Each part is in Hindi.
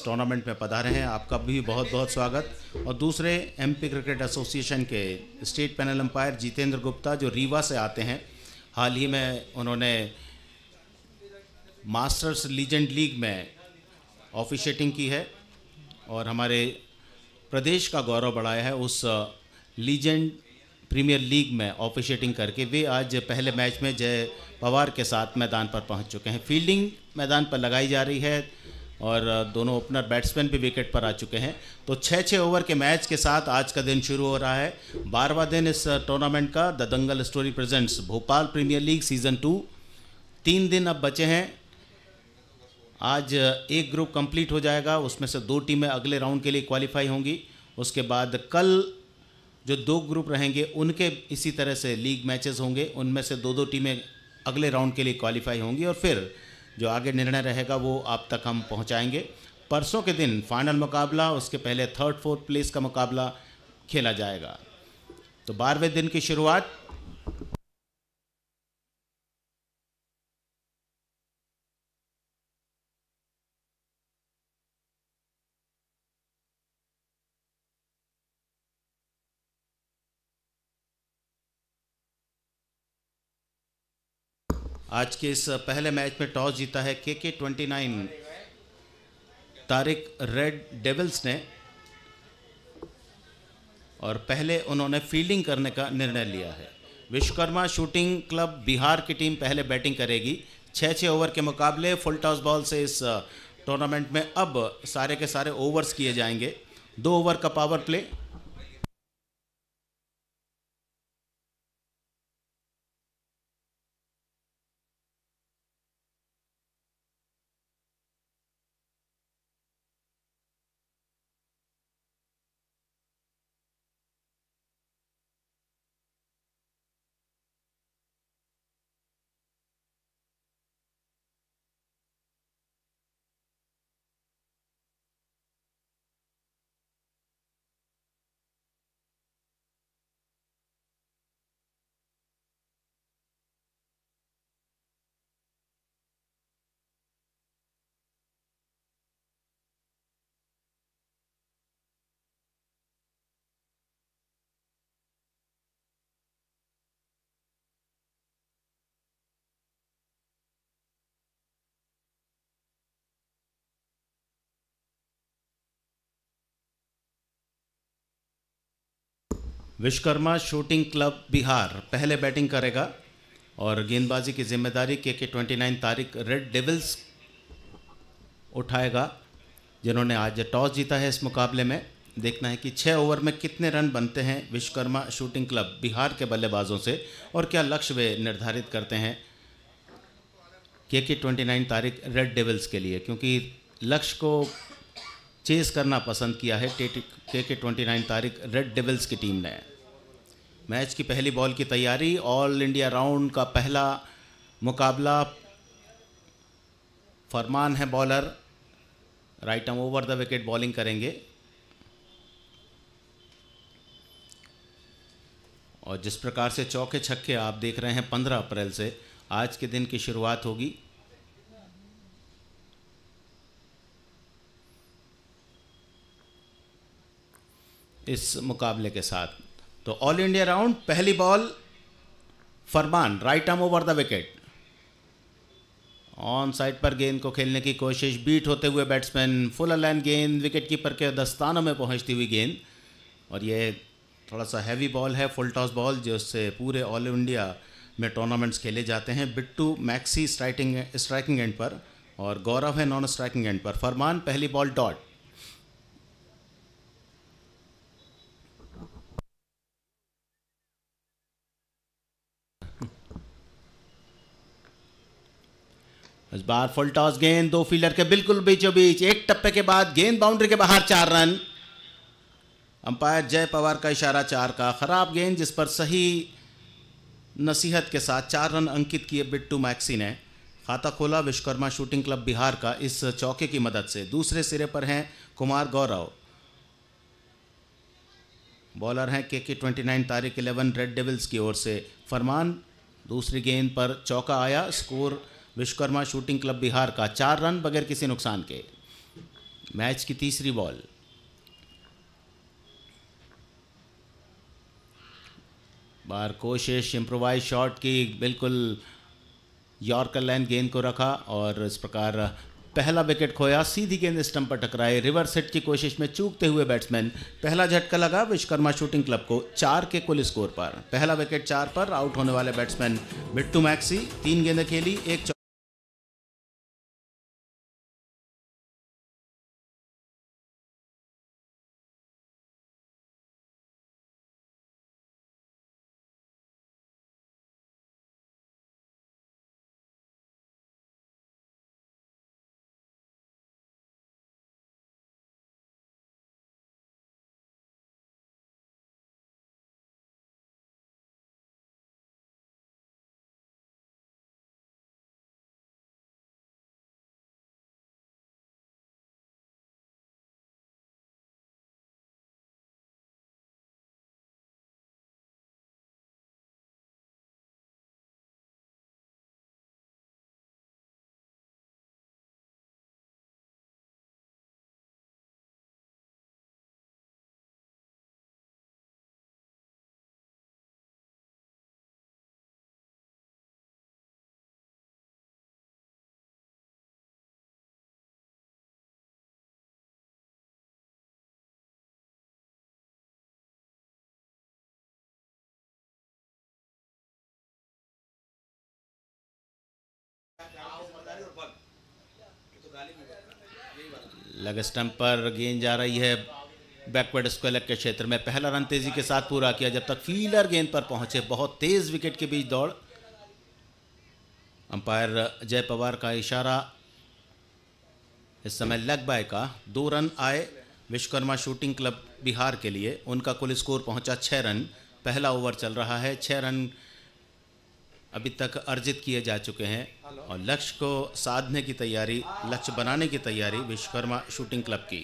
टूर्नामेंट में पधारे हैं, आपका भी बहुत बहुत स्वागत। और दूसरे एमपी क्रिकेट एसोसिएशन के state panel umpire Jitendra Gupta, जो रीवा से आते हैं। हाल ही में उन्होंने मास्टर्स लीजेंड लीग में ऑफिशिएटिंग की है और हमारे प्रदेश का गौरव बढ़ाया है उस लीजेंड प्रीमियर लीग में ऑफिशिएटिंग करके। वे आज पहले मैच में जय पवार के साथ मैदान पर पहुंच चुके हैं। फील्डिंग मैदान पर लगाई जा रही है और दोनों ओपनर बैट्समैन भी विकेट पर आ चुके हैं। तो 6-6 ओवर के मैच के साथ आज का दिन शुरू हो रहा है। 12वां दिन इस टूर्नामेंट का। The Dangal story presents Bhopal premier league season 2। 3 दिन अब बचे हैं। आज एक ग्रुप कंप्लीट हो जाएगा, उसमें से 2 टीमें अगले राउंड के लिए क्वालिफाई होंगी। उसके बाद कल जो 2 ग्रुप रहेंगे उनके इसी तरह से लीग मैचेस होंगे, उनमें से 2-2 टीमें अगले राउंड के लिए क्वालिफाई होंगी और फिर जो आगे निर्णय रहेगा वो आप तक हम पहुंचाएंगे। परसों के दिन फाइनल मुकाबला, उसके पहले 3rd-4th प्लेस का मुकाबला खेला जाएगा। तो 12वें दिन की शुरुआत आज के इस पहले मैच में टॉस जीता है KK29 तारिक रेड डेविल्स ने और पहले उन्होंने फील्डिंग करने का निर्णय लिया है। विश्वकर्मा शूटिंग क्लब बिहार की टीम पहले बैटिंग करेगी। 6-6 ओवर के मुकाबले फुल टॉस बॉल से इस टूर्नामेंट में अब सारे के सारे ओवर्स किए जाएंगे। 2 ओवर का power play. Vishwakarma shooting club Bihar पहले बैटिंग करेगा और गेंदबाजी की जिम्मेदारी KK29 तारिक रेड डेविल्स उठाएगा, जिन्होंने आज टॉस जीता है इस मुकाबले में। देखना है कि 6 ओवर में कितने रन बनते हैं विश्वकर्मा शूटिंग क्लब बिहार के बल्लेबाजों से और क्या लक्ष्य वे निर्धारित करते हैं KK29 तारिक रेड डेविल्स के लिए, क्योंकि लक्ष्य को चेस करना पसंद किया है KK29 तारिक रेड डेविल्स की टीम ने। मैच की पहली बॉल की तैयारी। ऑल इंडिया राउंड का पहला मुकाबला। फरमान है bowler, right arm over the wicket bowling करेंगे और जिस प्रकार से चौके छक्के आप देख रहे हैं 15 अप्रैल से आज के दिन की शुरुआत होगी। इस मुकाबले के साथ तो ऑल इंडिया राउंड पहली ball Farman, right arm over the wicket. On side पर गेंद को खेलने की कोशिश, बीट होते हुए बैट्समैन, फुल लाइन गेंद, विकेट कीपर के दस्तानों में पहुंचती हुई गेंद। और ये थोड़ा सा हैवी बॉल है, फुल टॉस बॉल, जिससे पूरे ऑल इंडिया में टूर्नामेंट्स खेले जाते हैं। बिट्टू मैक्सी स्ट्राइकिंग एंड पर और गौरव है नॉन स्ट्राइकिंग एंड पर। फरमान पहली बॉल डॉट। इस बार फुल टॉस गेंद, 2 फील्डर के बिल्कुल बीचों बीच, एक टप्पे के बाद गेंद बाउंड्री के बाहर। 4 रन। अंपायर जय पवार का इशारा 4 का। खराब गेंद जिस पर सही नसीहत के साथ 4 रन अंकित किए बिट्टू मैक्सी ने। खाता खोला विश्वकर्मा शूटिंग क्लब बिहार का इस चौके की मदद से। दूसरे सिरे पर हैं कुमार गौरव, बॉलर हैं KK29 तारिक 11 रेड डेविल्स की ओर से। फरमान दूसरी गेंद पर चौका आया। Score Vishwakarma shooting club Bihar का 4 रन बगैर किसी नुकसान के। मैच की तीसरी बॉल। बार कोशिश इम्प्रोवाइज शॉट की, बिल्कुल यॉर्कर लाइन गेंद को रखा और इस प्रकार पहला विकेट खोया। सीधी गेंद स्टंप पर टकराई। रिवर्स हिट की कोशिश में चूकते हुए बैट्समैन, पहला झटका लगा विश्वकर्मा शूटिंग क्लब को 4 के कुल स्कोर पर। पहला विकेट 4 पर आउट होने वाले बैट्समैन बिट्टू मैक्सी। 3 गेंदें खेली, एक लेग स्टंप पर गेंद जा रही है बैकवर्ड स्क्वायर लेग के क्षेत्र में। पहला रन तेजी के साथ पूरा किया जब तक फील्डर गेंद पर पहुंचे। बहुत तेज विकेट के बीच दौड़। अंपायर जय पवार का इशारा, इस समय लेग बाय का। 2 रन आए विश्वकर्मा शूटिंग क्लब बिहार के लिए। उनका कुल स्कोर पहुंचा 6 रन। पहला ओवर चल रहा है। 6 रन अभी तक अर्जित किए जा चुके हैं और लक्ष्य को साधने की तैयारी, लक्ष्य बनाने की तैयारी विश्वकर्मा शूटिंग क्लब की।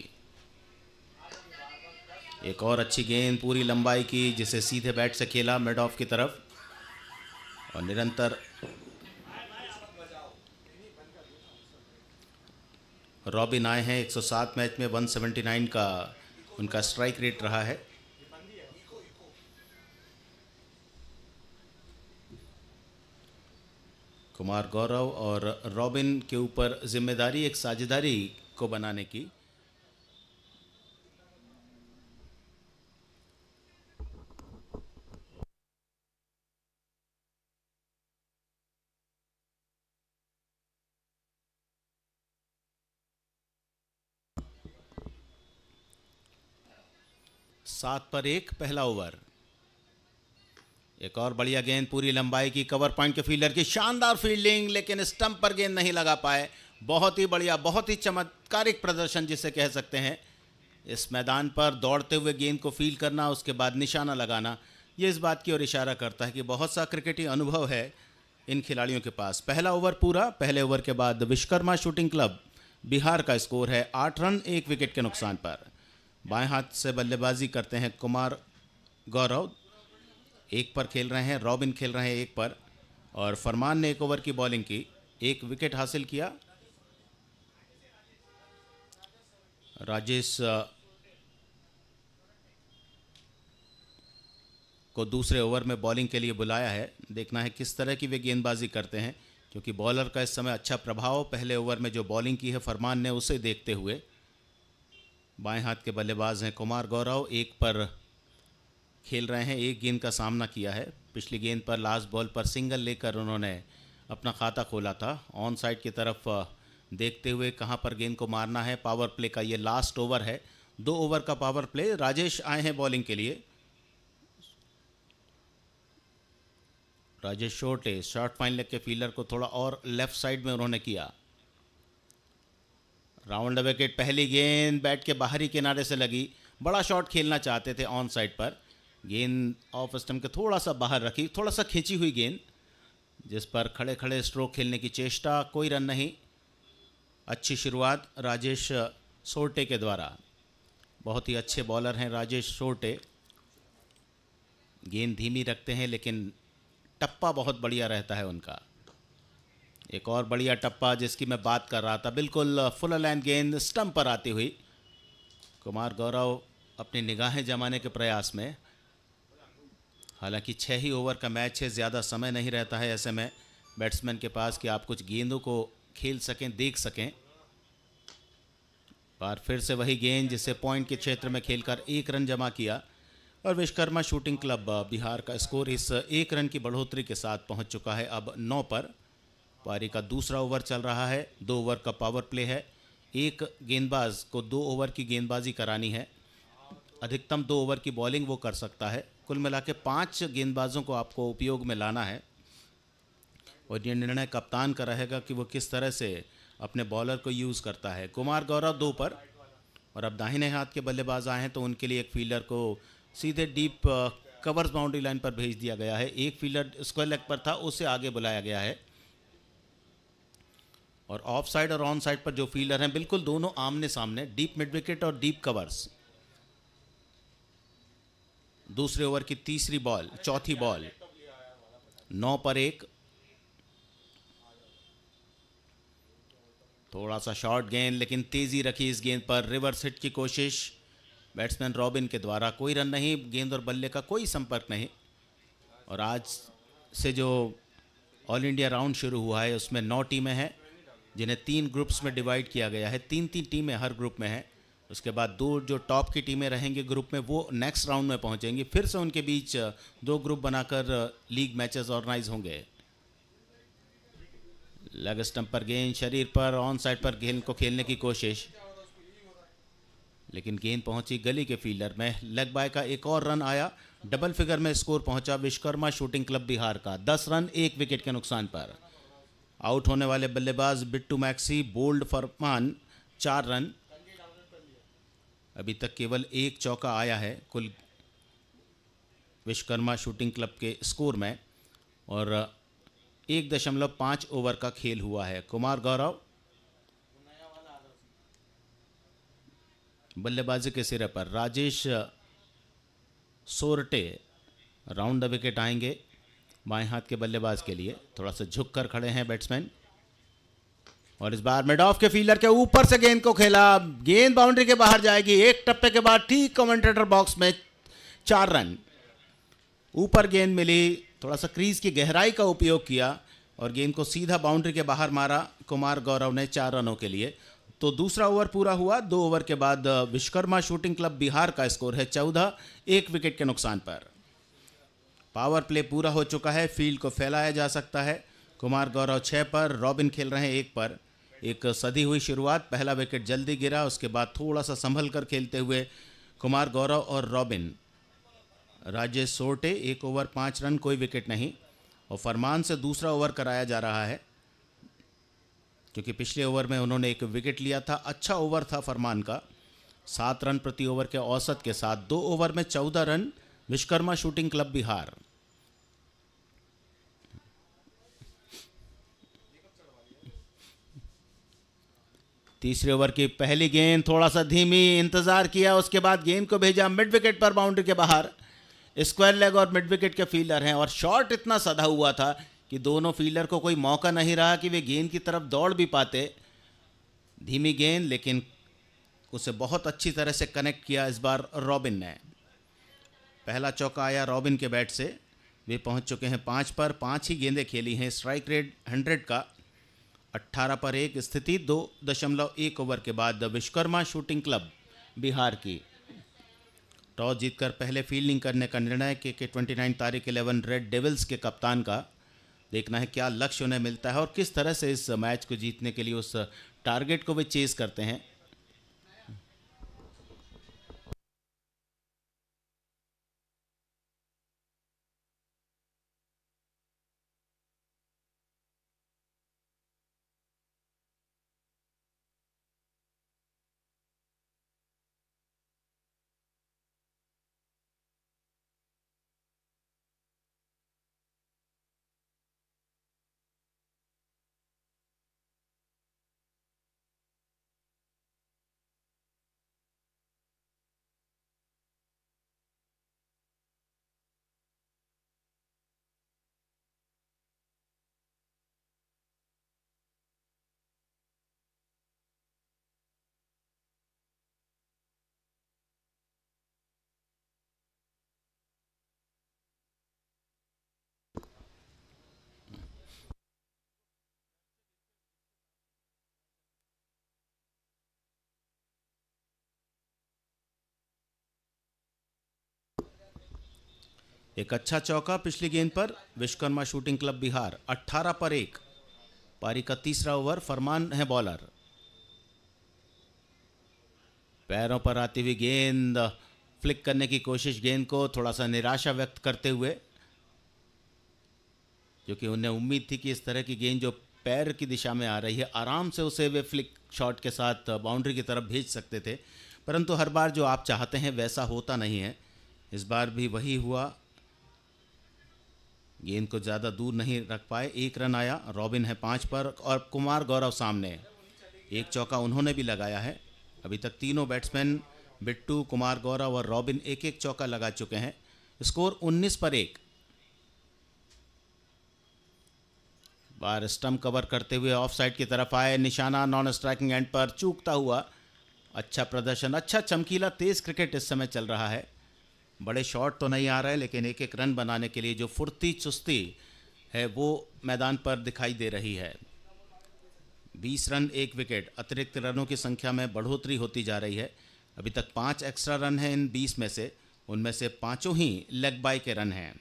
एक और अच्छी गेंद पूरी लंबाई की, जिसे सीधे बैट से खेला मिड ऑफ की तरफ और निरंतर रॉबिन आए हैं। 107 मैच में 179 का उनका स्ट्राइक रेट रहा है। कुमार गौरव और रॉबिन के ऊपर जिम्मेदारी एक साझेदारी को बनाने की। सात पर 1 पहला ओवर। एक और बढ़िया गेंद पूरी लंबाई की, कवर पॉइंट के फील्डर की शानदार फील्डिंग, लेकिन स्टंप पर गेंद नहीं लगा पाए। बहुत ही बढ़िया, बहुत ही चमत्कारिक प्रदर्शन जिसे कह सकते हैं। इस मैदान पर दौड़ते हुए गेंद को फील करना, उसके बाद निशाना लगाना, ये इस बात की ओर इशारा करता है कि बहुत सा क्रिकेटी अनुभव है इन खिलाड़ियों के पास। पहला ओवर पूरा। पहले ओवर के बाद विश्वकर्मा शूटिंग क्लब बिहार का स्कोर है 8 रन 1 विकेट के नुकसान पर। बाएं हाथ से बल्लेबाजी करते हैं कुमार गौरव, 1 पर खेल रहे हैं। रॉबिन खेल रहे हैं 1 पर और फरमान ने 1 ओवर की बॉलिंग की, 1 विकेट हासिल किया। राजेश को दूसरे ओवर में बॉलिंग के लिए बुलाया है। देखना है किस तरह की वे गेंदबाजी करते हैं, क्योंकि बॉलर का इस समय अच्छा प्रभाव पहले ओवर में जो बॉलिंग की है फरमान ने, उसे देखते हुए। बाएं हाथ के बल्लेबाज हैं कुमार गौरव, 1 पर खेल रहे हैं। 1 गेंद का सामना किया है। पिछली गेंद पर लास्ट बॉल पर सिंगल लेकर उन्होंने अपना खाता खोला था। ऑन साइड की तरफ देखते हुए कहां पर गेंद को मारना है। पावर प्ले का ये लास्ट ओवर है, 2 ओवर का पावर प्ले। राजेश आए हैं बॉलिंग के लिए। राजेश शॉर्टे, शॉर्ट फाइन लेग के फील्डर को थोड़ा और लेफ्ट साइड में उन्होंने किया। Round wicket. पहली गेंद बैट के बाहरी किनारे से लगी। बड़ा शॉट खेलना चाहते थे ऑन साइड पर। गेंद ऑफ स्टंप के थोड़ा सा बाहर रखी, थोड़ा सा खींची हुई गेंद, जिस पर खड़े खड़े स्ट्रोक खेलने की चेष्टा। कोई रन नहीं। अच्छी शुरुआत राजेश सोरटे के द्वारा। बहुत ही अच्छे बॉलर हैं राजेश सोरटे। गेंद धीमी रखते हैं लेकिन टप्पा बहुत बढ़िया रहता है उनका। एक और बढ़िया टप्पा जिसकी मैं बात कर रहा था, बिल्कुल फुल लाइन गेंद स्टंप पर आती हुई। कुमार गौरव अपनी निगाहें जमाने के प्रयास में। हालांकि 6 ही ओवर का मैच है, ज़्यादा समय नहीं रहता है ऐसे में बैट्समैन के पास कि आप कुछ गेंदों को खेल सकें, देख सकें। पर फिर से वही गेंद जिसे पॉइंट के क्षेत्र में खेलकर 1 रन जमा किया और विश्वकर्मा शूटिंग क्लब बिहार का स्कोर इस 1 रन की बढ़ोतरी के साथ पहुंच चुका है अब 9 पर। पारी का दूसरा ओवर चल रहा है, 2 ओवर का पावर प्ले है। एक गेंदबाज को 2 ओवर की गेंदबाजी करानी है, अधिकतम 2 ओवर की बॉलिंग वो कर सकता है। कुल मिला के 5 गेंदबाजों को आपको उपयोग में लाना है और ये निर्णय कप्तान का रहेगा कि वो किस तरह से अपने बॉलर को यूज़ करता है। कुमार गौरव 2 पर और अब दाहिने हाथ के बल्लेबाज आए हैं तो उनके लिए एक फील्डर को सीधे डीप कवर्स बाउंड्री लाइन पर भेज दिया गया है। एक फील्डर स्क्वायर लेग पर था, उसे आगे बुलाया गया है और ऑफ साइड और ऑन साइड पर जो फील्डर हैं बिल्कुल दोनों आमने सामने, डीप मिड विकेट और डीप कवर्स। दूसरे ओवर की तीसरी बॉल, चौथी बॉल, 9 पर 1। थोड़ा सा शॉर्ट गेंद लेकिन तेजी रखी इस गेंद पर, रिवर्स हिट की कोशिश बैट्समैन रॉबिन के द्वारा। कोई रन नहीं, गेंद और बल्ले का कोई संपर्क नहीं। और आज से जो ऑल इंडिया राउंड शुरू हुआ है उसमें 9 टीमें हैं जिन्हें 3 ग्रुप्स में डिवाइड किया गया है। 3-3 टीमें हर ग्रुप में हैं। उसके बाद 2 जो टॉप की टीमें रहेंगी ग्रुप में वो नेक्स्ट राउंड में पहुंचेंगी। फिर से उनके बीच 2 ग्रुप बनाकर लीग मैचेस ऑर्गेनाइज होंगे। लेग स्टंप पर गेंद, शरीर पर, ऑन साइड पर गेंद को खेलने की कोशिश, लेकिन गेंद पहुंची गली के फील्डर में। लेग बाय का एक और रन आया, डबल फिगर में स्कोर पहुंचा विश्वकर्मा शूटिंग क्लब बिहार का। 10 रन 1 विकेट के नुकसान पर। आउट होने वाले बल्लेबाज बिट्टू मैक्सी, बोल्ड फरमान 4 रन। अभी तक केवल 1 चौका आया है कुल विश्वकर्मा शूटिंग क्लब के स्कोर में और 1.5 ओवर का खेल हुआ है। कुमार गौरव बल्लेबाजी के सिरे पर, राजेश सोरटे राउंड द विकेट आएंगे बाएं हाथ के बल्लेबाज के लिए। थोड़ा सा झुककर खड़े हैं बैट्समैन और इस बार मिड ऑफ के फील्डर के ऊपर से गेंद को खेला, गेंद बाउंड्री के बाहर जाएगी। एक टप्पे के बाद ठीक कमेंटेटर बॉक्स में 4 रन। ऊपर गेंद मिली, थोड़ा सा क्रीज की गहराई का उपयोग किया और गेंद को सीधा बाउंड्री के बाहर मारा कुमार गौरव ने 4 रनों के लिए। तो दूसरा ओवर पूरा हुआ। 2 ओवर के बाद विश्वकर्मा शूटिंग क्लब बिहार का स्कोर है 14, 1 विकेट के नुकसान पर। पावर प्ले पूरा हो चुका है, फील्ड को फैलाया जा सकता है। कुमार गौरव 6 पर, रॉबिन खेल रहे हैं 1 पर। एक सधी हुई शुरुआत, पहला विकेट जल्दी गिरा, उसके बाद थोड़ा सा संभल कर खेलते हुए कुमार गौरव और रॉबिन। राजेश सोरटे 1 ओवर 5 रन, कोई विकेट नहीं। और फरमान से दूसरा ओवर कराया जा रहा है क्योंकि पिछले ओवर में उन्होंने 1 विकेट लिया था। अच्छा ओवर था फरमान का, 7 रन प्रति ओवर के औसत के साथ। 2 ओवर में 14 run Vishwakarma shooting club Bihar. तीसरे ओवर की पहली गेंद, थोड़ा सा धीमी, इंतजार किया, उसके बाद गेंद को भेजा मिड विकेट पर, बाउंड्री के बाहर। स्क्वायर लेग और मिड विकेट के फील्डर हैं और शॉट इतना सधा हुआ था कि दोनों फील्डर को कोई मौका नहीं रहा कि वे गेंद की तरफ दौड़ भी पाते। धीमी गेंद, लेकिन उसे बहुत अच्छी तरह से कनेक्ट किया इस बार रॉबिन ने। पहला चौका आया रॉबिन के बैट से। वे पहुंच चुके हैं 5 पर, 5 ही गेंदें खेली हैं। स्ट्राइक रेट 100 का। 18 पर 1 स्थिति 2.1 ओवर के बाद विश्वकर्मा शूटिंग क्लब बिहार की टॉस जीतकर पहले फील्डिंग करने का निर्णय के 29 तारीख 11 रेड डेविल्स के कप्तान का। देखना है क्या लक्ष्य उन्हें मिलता है और किस तरह से इस मैच को जीतने के लिए उस टारगेट को वे चेस करते हैं। एक अच्छा चौका पिछली गेंद पर विश्वकर्मा शूटिंग क्लब बिहार 18 पर 1। पारी का तीसरा ओवर, फरमान है बॉलर। पैरों पर आती हुई गेंद, फ्लिक करने की कोशिश, गेंद को थोड़ा सा निराशा व्यक्त करते हुए, क्योंकि उन्हें उम्मीद थी कि इस तरह की गेंद जो पैर की दिशा में आ रही है आराम से उसे वे फ्लिक शॉट के साथ बाउंड्री की तरफ भेज सकते थे, परंतु हर बार जो आप चाहते हैं वैसा होता नहीं है। इस बार भी वही हुआ, गेंद को ज़्यादा दूर नहीं रख पाए। 1 रन आया। रॉबिन है 5 पर और कुमार गौरव सामने। एक चौका उन्होंने भी लगाया है। अभी तक तीनों बैट्समैन बिट्टू, कुमार गौरव और रॉबिन एक एक चौका लगा चुके हैं। स्कोर 19 पर 1। बार स्टंप कवर करते हुए ऑफ साइड की तरफ आए, निशाना नॉन स्ट्राइकिंग एंड पर चूकता हुआ। अच्छा प्रदर्शन, अच्छा चमकीला तेज क्रिकेट इस समय चल रहा है। बड़े शॉट तो नहीं आ रहे, लेकिन एक एक रन बनाने के लिए जो फुर्ती चुस्ती है वो मैदान पर दिखाई दे रही है। 20 रन 1 विकेट, अतिरिक्त रनों की संख्या में बढ़ोतरी होती जा रही है। अभी तक 5 एक्स्ट्रा रन हैं इन 20 में से, उनमें से 5 ही लेग बाय के रन हैं।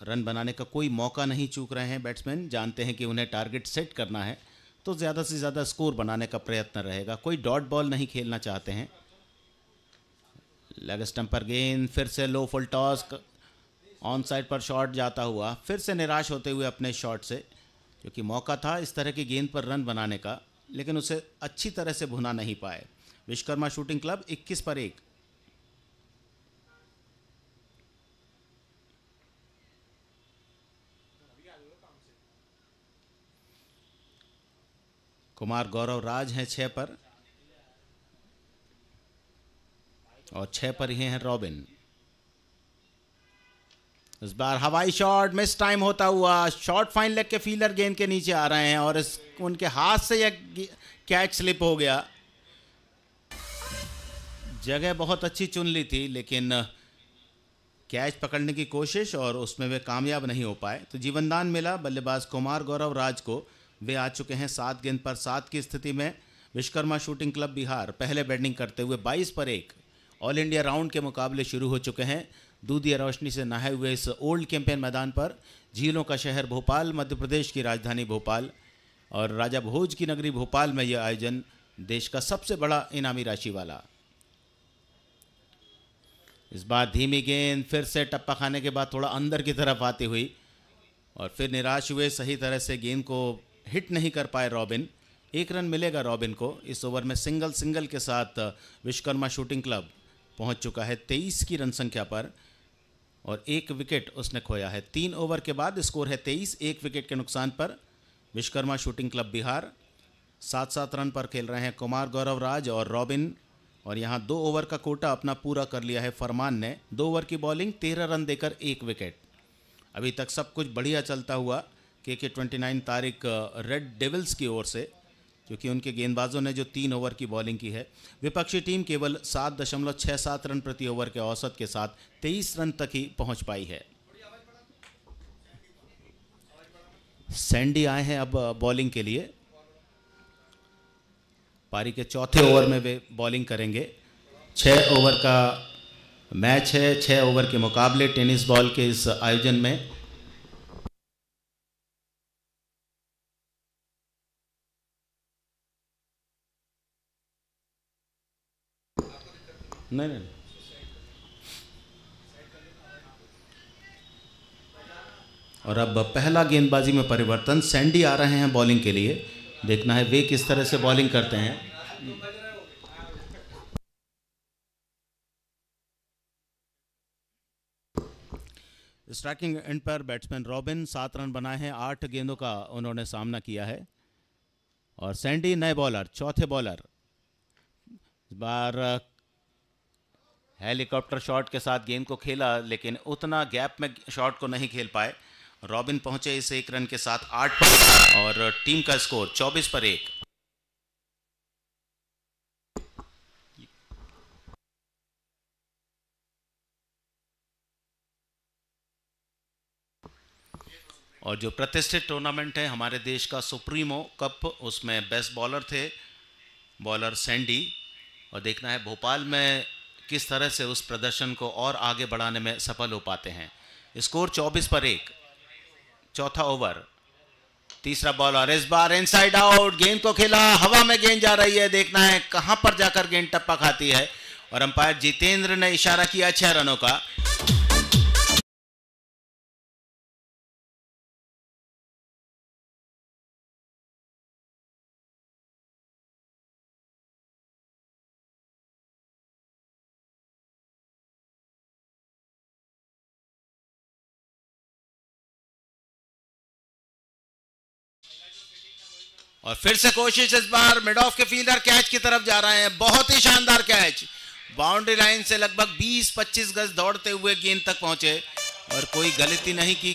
रन बनाने का कोई मौका नहीं चूक रहे हैं बैट्समैन, जानते हैं कि उन्हें टारगेट सेट करना है तो ज़्यादा से ज़्यादा स्कोर बनाने का प्रयत्न रहेगा। कोई डॉट बॉल नहीं खेलना चाहते हैं। लेग स्टंप पर गेंद, फिर से लो फुल टॉस, ऑन साइड पर शॉट जाता हुआ, फिर से निराश होते हुए अपने शॉट से, क्योंकि मौका था इस तरह की गेंद पर रन बनाने का, लेकिन उसे अच्छी तरह से भुना नहीं पाए। विश्वकर्मा शूटिंग क्लब 21 पर 1। कुमार गौरव राज हैं 6 पर और 6 पर ही हैं रॉबिन। इस बार हवाई शॉट मिस टाइम होता हुआ, शॉर्ट फाइन लेग के फीलर गेंद के नीचे आ रहे हैं और इस उनके हाथ से यह कैच स्लिप हो गया। जगह बहुत अच्छी चुन ली थी, लेकिन कैच पकड़ने की कोशिश और उसमें वे कामयाब नहीं हो पाए, तो जीवनदान मिला बल्लेबाज कुमार गौरव राज को। वे आ चुके हैं 7 गेंद पर 7 की स्थिति में। विश्वकर्मा शूटिंग क्लब बिहार पहले बैटिंग करते हुए 22 पर 1। ऑल इंडिया राउंड के मुकाबले शुरू हो चुके हैं। दूधिया रोशनी से नहाए हुए इस ओल्ड कैंपेन मैदान पर झीलों का शहर भोपाल, मध्य प्रदेश की राजधानी भोपाल और राजा भोज की नगरी भोपाल में यह आयोजन देश का सबसे बड़ा इनामी राशि वाला। इस बार धीमी गेंद, फिर से टप्पा खाने के बाद थोड़ा अंदर की तरफ आती हुई और फिर निराश हुए, सही तरह से गेंद को हिट नहीं कर पाए रॉबिन। 1 रन मिलेगा रॉबिन को। इस ओवर में सिंगल के साथ विश्वकर्मा शूटिंग क्लब पहुंच चुका है 23 की रन संख्या पर और 1 विकेट उसने खोया है। 3 ओवर के बाद स्कोर है 23, 1 विकेट के नुकसान पर। Vishwakarma shooting club Bihar 7-7 run पर खेल रहे हैं कुमार गौरव राज और रॉबिन, और यहाँ 2 ओवर का कोटा अपना पूरा कर लिया है फरमान ने। 2 ओवर की बॉलिंग, 13 रन देकर 1 विकेट। अभी तक सब कुछ बढ़िया चलता हुआ KK-29 तारिक रेड डेविल्स की ओर से, क्योंकि उनके गेंदबाजों ने जो 3 ओवर की बॉलिंग की है। विपक्षी टीम केवल 7.67 रन प्रति ओवर के औसत के साथ 23 रन तक ही पहुंच पाई है। सैंडी आए हैं अब बॉलिंग के लिए। पारी के चौथे ओवर में वे बॉलिंग करेंगे। 6 ओवर का मैच है, 6 ओवर के मुकाबले टेनिस बॉल के इस आयोजन में। नहीं। और अब पहला गेंदबाजी में परिवर्तन, सैंडी आ रहे हैं बॉलिंग के लिए। देखना है वे किस तरह से बॉलिंग करते हैं। स्ट्राइकिंग एंड पर बैट्समैन रॉबिन 7 रन बनाए हैं, 8 गेंदों का उन्होंने सामना किया है। और सैंडी नए बॉलर, चौथे बॉलर। इस बार हेलीकॉप्टर शॉट के साथ गेंद को खेला, लेकिन उतना गैप में शॉट को नहीं खेल पाए। रॉबिन पहुंचे इस 1 रन के साथ 8 पर और टीम का स्कोर 24 पर 1। और जो प्रतिष्ठित टूर्नामेंट है हमारे देश का सुप्रीमो कप, उसमें बेस्ट बॉलर थे बॉलर सैंडी। और देखना है भोपाल में किस तरह से उस प्रदर्शन को और आगे बढ़ाने में सफल हो पाते हैं। स्कोर 24 पर 1, चौथा ओवर, तीसरा बॉल और इस बार इनसाइड आउट। गेंद को खेला, हवा में गेंद जा रही है, देखना है कहां पर जाकर गेंद टप्पा खाती है। और अंपायर जितेंद्र ने इशारा किया 6 रनों का। और फिर से कोशिश, इस बार मिड ऑफ के फील्डर कैच की तरफ जा रहे हैं। बहुत ही शानदार कैच, बाउंड्री लाइन से लगभग 20-25 गज दौड़ते हुए गेंद तक पहुंचे और कोई गलती नहीं की।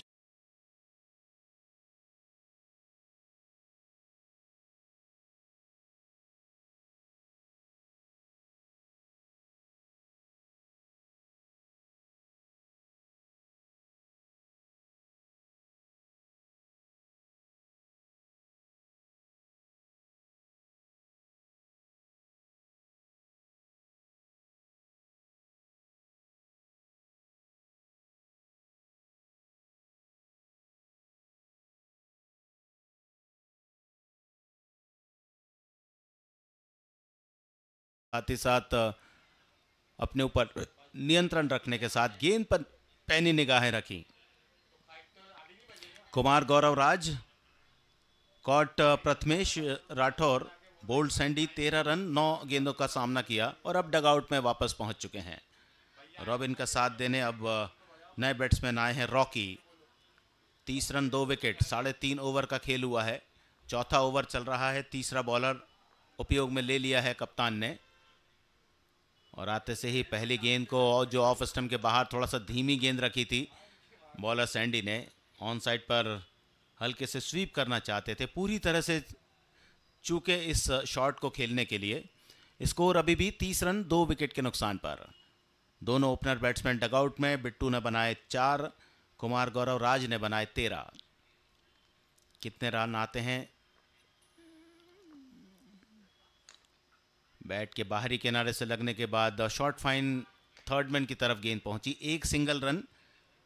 साथ ही साथ अपने ऊपर नियंत्रण रखने के साथ गेंद पर पैनी निगाहें रखी। Kumar Gaurav Raj, caught Prathamesh Rathore, bowled Sandy 13 run 9 गेंदों का सामना किया और अब डगआउट में वापस पहुंच चुके हैं। रॉबिन का साथ देने अब नए बैट्समैन आए हैं। रॉकी 30 रन 2 विकेट, 3.5 ओवर का खेल हुआ है, चौथा ओवर चल रहा है। तीसरा बॉलर उपयोग में ले लिया है कप्तान ने और आते से ही पहली गेंद को जो ऑफ स्टंप के बाहर थोड़ा सा धीमी गेंद रखी थी बॉलर सैंडी ने, ऑन साइड पर हल्के से स्वीप करना चाहते थे, पूरी तरह से चूके इस शॉट को खेलने के लिए। स्कोर अभी भी 30 रन 2 विकेट के नुकसान पर। दोनों ओपनर बैट्समैन डगआउट में। बिट्टू ने बनाए 4, कुमार गौरव राज ने बनाए 13। कितने रन आते हैं? बैट के बाहरी किनारे से लगने के बाद शॉर्ट फाइन थर्ड मैन की तरफ गेंद पहुंची। एक सिंगल रन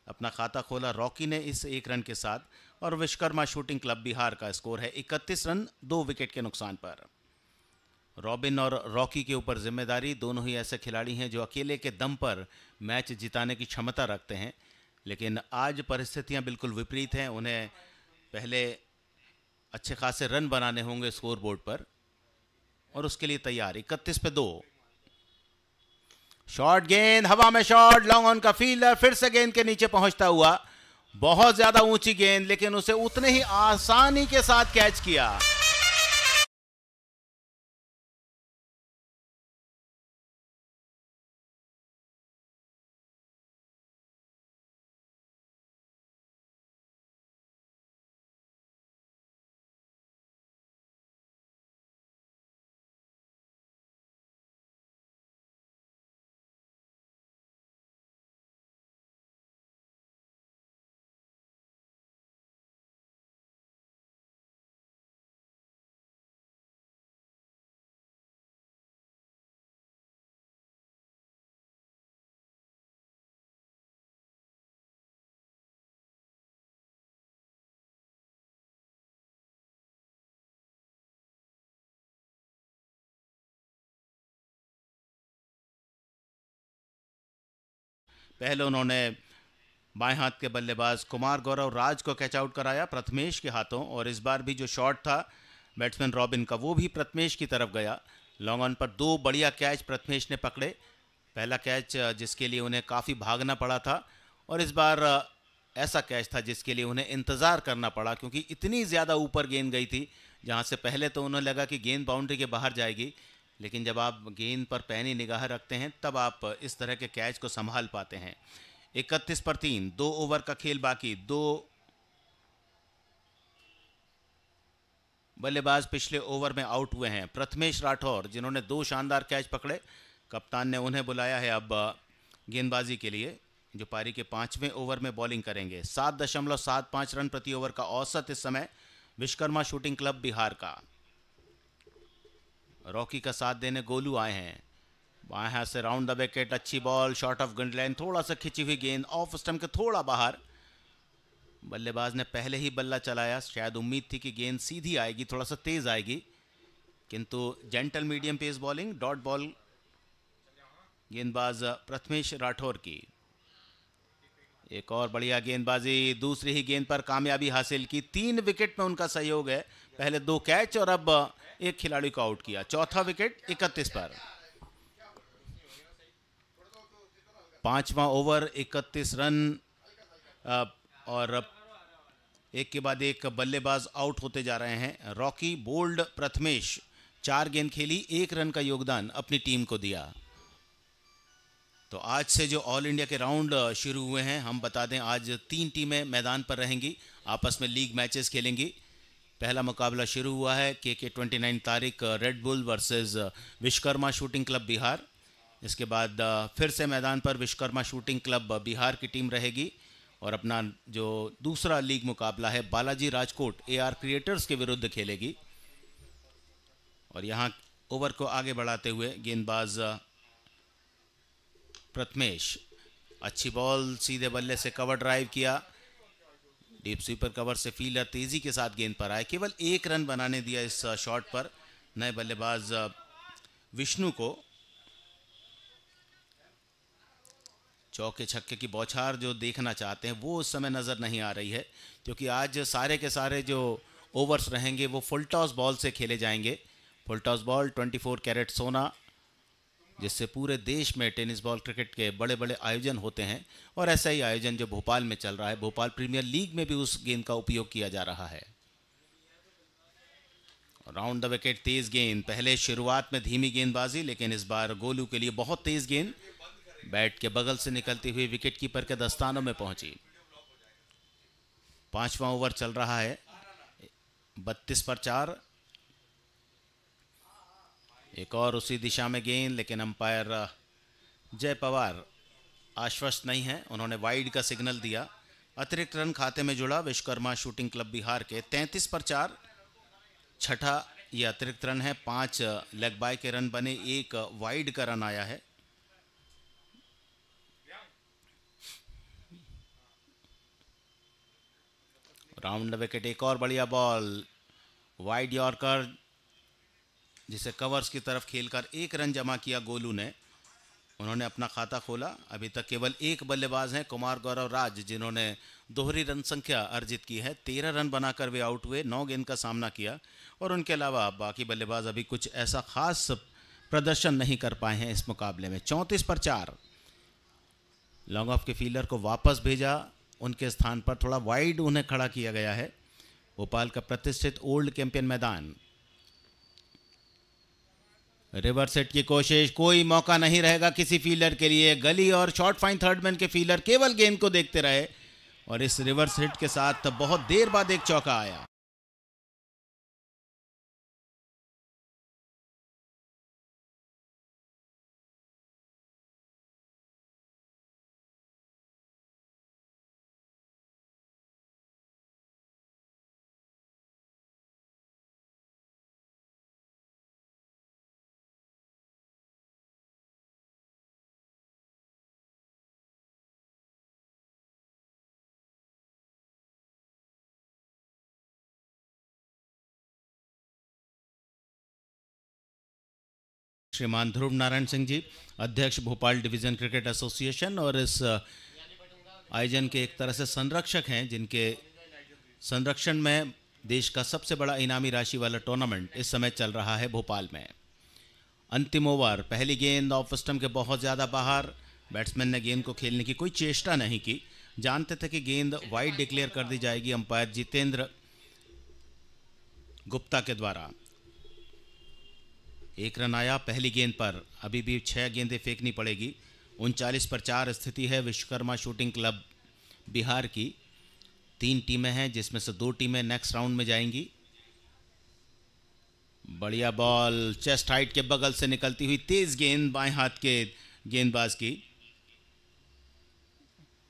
अपना खाता खोला रॉकी ने इस 1 रन के साथ और विश्वकर्मा शूटिंग क्लब बिहार का स्कोर है 31 रन 2 विकेट के नुकसान पर। रॉबिन और रॉकी के ऊपर जिम्मेदारी। दोनों ही ऐसे खिलाड़ी हैं जो अकेले के दम पर मैच जिताने की क्षमता रखते हैं, लेकिन आज परिस्थितियां बिल्कुल विपरीत हैं। उन्हें पहले अच्छे खासे रन बनाने होंगे स्कोर बोर्ड पर और उसके लिए तैयार। 31 पे 2। शॉर्ट गेंद, हवा में शॉट, लॉन्ग ऑन का फील्डर फिर से गेंद के नीचे पहुंचता हुआ, बहुत ज्यादा ऊंची गेंद, लेकिन उसे उतने ही आसानी के साथ कैच किया। पहले उन्होंने बाएं हाथ के बल्लेबाज कुमार गौरव राज को कैच आउट कराया प्रथमेश के हाथों, और इस बार भी जो शॉट था बैट्समैन रॉबिन का वो भी प्रथमेश की तरफ गया। लॉन्ग ऑन पर 2 बढ़िया कैच प्रथमेश ने पकड़े। पहला कैच जिसके लिए उन्हें काफ़ी भागना पड़ा था और इस बार ऐसा कैच था जिसके लिए उन्हें इंतज़ार करना पड़ा, क्योंकि इतनी ज़्यादा ऊपर गेंद गई थी जहाँ से पहले तो उन्हें लगा कि गेंद बाउंड्री के बाहर जाएगी, लेकिन जब आप गेंद पर पैनी निगाह रखते हैं तब आप इस तरह के कैच को संभाल पाते हैं। 31 पर 3, 2 ओवर का खेल बाकी। 2 बल्लेबाज पिछले ओवर में आउट हुए हैं। प्रथमेश राठौर जिन्होंने 2 शानदार कैच पकड़े, कप्तान ने उन्हें बुलाया है अब गेंदबाजी के लिए, जो पारी के 5वें ओवर में बॉलिंग करेंगे। 7.75 रन प्रति ओवर का औसत इस समय विश्वकर्मा शूटिंग क्लब बिहार का। रॉकी का साथ देने गोलू आए हैं। बाएं हाथ से राउंड द विकेट, अच्छी ball, short of gun line, थोड़ा सा खिंची हुई गेंद, ऑफ स्टंप के थोड़ा बाहर। बल्लेबाज ने पहले ही बल्ला चलाया, शायद उम्मीद थी कि गेंद सीधी आएगी, थोड़ा सा तेज आएगी, किंतु gentle medium pace bowling, dot ball गेंदबाज प्रथमेश राठौर की। एक और बढ़िया गेंदबाजी, दूसरी ही गेंद पर कामयाबी हासिल की। 3 विकेट में उनका सहयोग है, पहले 2 कैच और अब एक खिलाड़ी को आउट किया। चौथा विकेट 31 पर। 5वां ओवर, 31 रन और एक के बाद एक बल्लेबाज आउट होते जा रहे हैं। रॉकी बोल्ड प्रथमेश 4 गेंद खेली, 1 रन का योगदान अपनी टीम को दिया। तो आज से जो ऑल इंडिया के राउंड शुरू हुए हैं, हम बता दें आज 3 टीमें मैदान पर रहेंगी, आपस में लीग मैचेस खेलेंगी। पहला मुकाबला शुरू हुआ है के 29 तारीख, red bull versus Vishwakarma shooting club Bihar. इसके बाद फिर से मैदान पर विश्वकर्मा शूटिंग क्लब बिहार की टीम रहेगी और अपना जो दूसरा लीग मुकाबला है बालाजी राजकोट AR क्रिएटर्स के विरुद्ध खेलेगी। और यहाँ ओवर को आगे बढ़ाते हुए गेंदबाज प्रथमेश, अच्छी बॉल, सीधे बल्ले से कवर ड्राइव किया, डीप स्वीपर कवर से फील्डर तेजी के साथ गेंद पर आए, केवल 1 रन बनाने दिया इस शॉट पर नए बल्लेबाज विष्णु को। चौके छक्के की बौछार जो देखना चाहते हैं वो उस समय नज़र नहीं आ रही है, क्योंकि आज सारे के सारे जो ओवर्स रहेंगे वो फुल टॉस बॉल से खेले जाएंगे। फुल टॉस बॉल 24 कैरेट सोना, जिससे पूरे देश में टेनिस बॉल क्रिकेट के बड़े बड़े आयोजन होते हैं, और ऐसा ही आयोजन जो भोपाल में चल रहा है, भोपाल प्रीमियर लीग में भी उस गेंद का उपयोग किया जा रहा है। राउंड द विकेट तेज गेंद, पहले शुरुआत में धीमी गेंदबाजी, लेकिन इस बार गोलू के लिए बहुत तेज गेंद बैट के बगल से निकलती हुई विकेट कीपर के दस्तानों में पहुंची। 5वां ओवर चल रहा है, 32 पर 4। एक और उसी दिशा में गेंद, लेकिन अंपायर जय पवार आश्वस्त नहीं है, उन्होंने वाइड का सिग्नल दिया। अतिरिक्त रन खाते में जुड़ा विश्वकर्मा शूटिंग क्लब बिहार के 33 पर 4। छठा ये अतिरिक्त रन है, 5 लेग बाय के रन बने, 1 वाइड का रन आया है। राउंड द विकेट, एक और बढ़िया बॉल, वाइड यॉर्कर, जिसे कवर्स की तरफ खेलकर 1 रन जमा किया गोलू ने। उन्होंने अपना खाता खोला। अभी तक केवल 1 बल्लेबाज हैं, कुमार गौरव राज, जिन्होंने दोहरी रन संख्या अर्जित की है। 13 रन बनाकर वे आउट हुए, 9 गेंद का सामना किया, और उनके अलावा बाकी बल्लेबाज अभी कुछ ऐसा खास प्रदर्शन नहीं कर पाए हैं इस मुकाबले में। 34 पर 4। लॉन्ग ऑफ के फील्डर को वापस भेजा, उनके स्थान पर थोड़ा वाइड उन्हें खड़ा किया गया है। भोपाल का प्रतिष्ठित ओल्ड कैंपियन मैदान। रिवर्स हिट की कोशिश, कोई मौका नहीं रहेगा किसी फील्डर के लिए। गली और शॉर्ट फाइन थर्डमैन के फील्डर केवल गेंद को देखते रहे, और इस रिवर्स हिट के साथ बहुत देर बाद एक चौका आया। श्रीमान ध्रुव नारायण सिंह जी, अध्यक्ष भोपाल डिवीज़न क्रिकेट एसोसिएशन, और इस आयोजन के एक तरह से संरक्षक हैं, जिनके संरक्षण में देश का सबसे बड़ा इनामी राशि वाला टूर्नामेंट इस समय चल रहा है भोपाल में। अंतिम ओवर, पहली गेंद ऑफ स्टंप के बहुत ज़्यादा बाहर। बैट्समैन ने गेंद को खेलने की कोई चेष्टा नहीं की, जानते थे कि गेंद वाइड डिक्लेयर कर दी जाएगी अंपायर जितेंद्र गुप्ता के द्वारा। 1 रन आया पहली गेंद पर, अभी भी 6 गेंदें फेंकनी पड़ेगी। 39 पर 4 स्थिति है विश्वकर्मा शूटिंग क्लब बिहार की। 3 टीमें हैं, जिसमें से 2 टीमें नेक्स्ट राउंड में जाएंगी। बढ़िया बॉल, चेस्ट हाइट के बगल से निकलती हुई तेज गेंद बाएं हाथ के गेंदबाज की।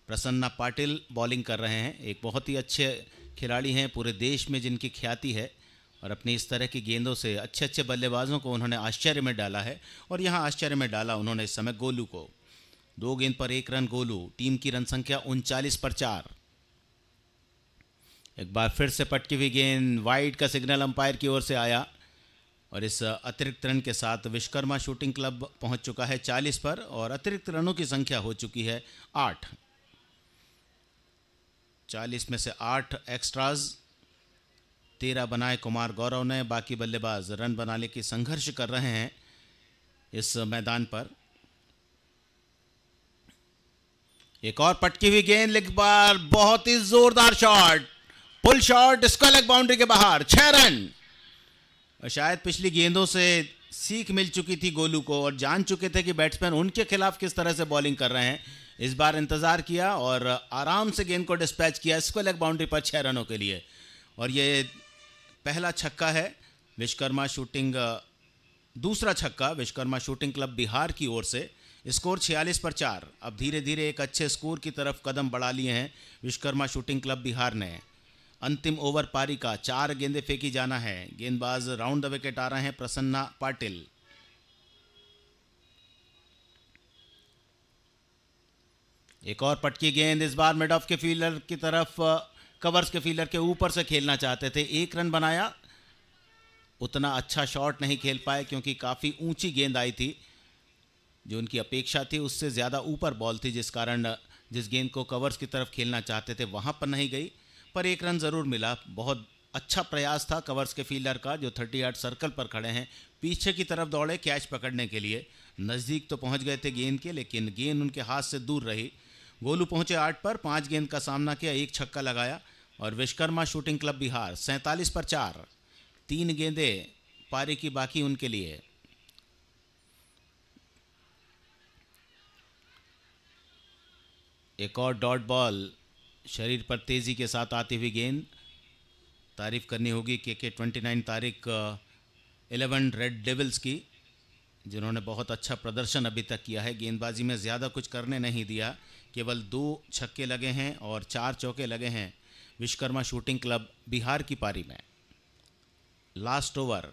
प्रसन्ना पाटिल बॉलिंग कर रहे हैं, एक बहुत ही अच्छे खिलाड़ी हैं, पूरे देश में जिनकी ख्याति है, और अपनी इस तरह की गेंदों से अच्छे अच्छे बल्लेबाजों को उन्होंने आश्चर्य में डाला है, और यहाँ आश्चर्य में डाला उन्होंने इस समय गोलू को। 2 गेंद पर 1 रन गोलू, टीम की रन संख्या 39 पर 4। एक बार फिर से पटकी हुई गेंद, वाइड का सिग्नल अंपायर की ओर से आया, और इस अतिरिक्त रन के साथ विश्वकर्मा शूटिंग क्लब पहुंच चुका है 40 पर, और अतिरिक्त रनों की संख्या हो चुकी है 8। 40 में से 8 एक्स्ट्राज, 13 बनाए कुमार गौरव ने। बाकी बल्लेबाज रन बनाने की संघर्ष कर रहे हैं इस मैदान पर। एक और पटकी हुई गेंद, लेग बार, बहुत ही जोरदार shot, pull shot, square leg boundary के बाहर, 6 रन। और शायद पिछली गेंदों से सीख मिल चुकी थी गोलू को, और जान चुके थे कि बैट्समैन उनके खिलाफ किस तरह से बॉलिंग कर रहे हैं। इस बार इंतजार किया और आराम से गेंद को डिस्पैच किया स्क्वायर लेग बाउंड्री पर 6 रनों के लिए। और ये पहला छक्का है विश्वकर्मा शूटिंग, दूसरा छक्का विश्वकर्मा शूटिंग क्लब बिहार की ओर से। स्कोर 46 पर 4। अब धीरे धीरे एक अच्छे स्कोर की तरफ कदम बढ़ा लिए हैं विश्वकर्मा शूटिंग क्लब बिहार ने। अंतिम ओवर पारी का, 4 गेंदें फेंकी जाना है। गेंदबाज राउंड द विकेट आ रहे हैं प्रसन्ना पाटिल। एक और पटकी गेंद, इस बार मिड ऑफ के फील्डर की तरफ, कवर्स के फील्डर के ऊपर से खेलना चाहते थे। 1 रन बनाया, उतना अच्छा शॉट नहीं खेल पाए क्योंकि काफ़ी ऊंची गेंद आई थी। जो उनकी अपेक्षा थी उससे ज़्यादा ऊपर बॉल थी, जिस कारण जिस गेंद को कवर्स की तरफ खेलना चाहते थे वहाँ पर नहीं गई, पर 1 रन ज़रूर मिला। बहुत अच्छा प्रयास था कवर्स के फील्डर का, जो 30 यार्ड सर्कल पर खड़े हैं। पीछे की तरफ दौड़े कैच पकड़ने के लिए, नज़दीक तो पहुँच गए थे गेंद के, लेकिन गेंद उनके हाथ से दूर रही। गोलू पहुँचे 8 पर, 5 गेंद का सामना किया, 1 छक्का लगाया, और विश्वकर्मा शूटिंग क्लब बिहार 47 पर 4। 3 गेंदें पारी की बाकी उनके लिए। एक और डॉट बॉल, शरीर पर तेज़ी के साथ आती हुई गेंद। तारीफ करनी होगी के 29 तारीख 11 रेड डेविल्स की, जिन्होंने बहुत अच्छा प्रदर्शन अभी तक किया है। गेंदबाजी में ज़्यादा कुछ करने नहीं दिया, केवल 2 छक्के लगे हैं और 4 चौके लगे हैं विश्वकर्मा शूटिंग क्लब बिहार की पारी में। लास्ट ओवर,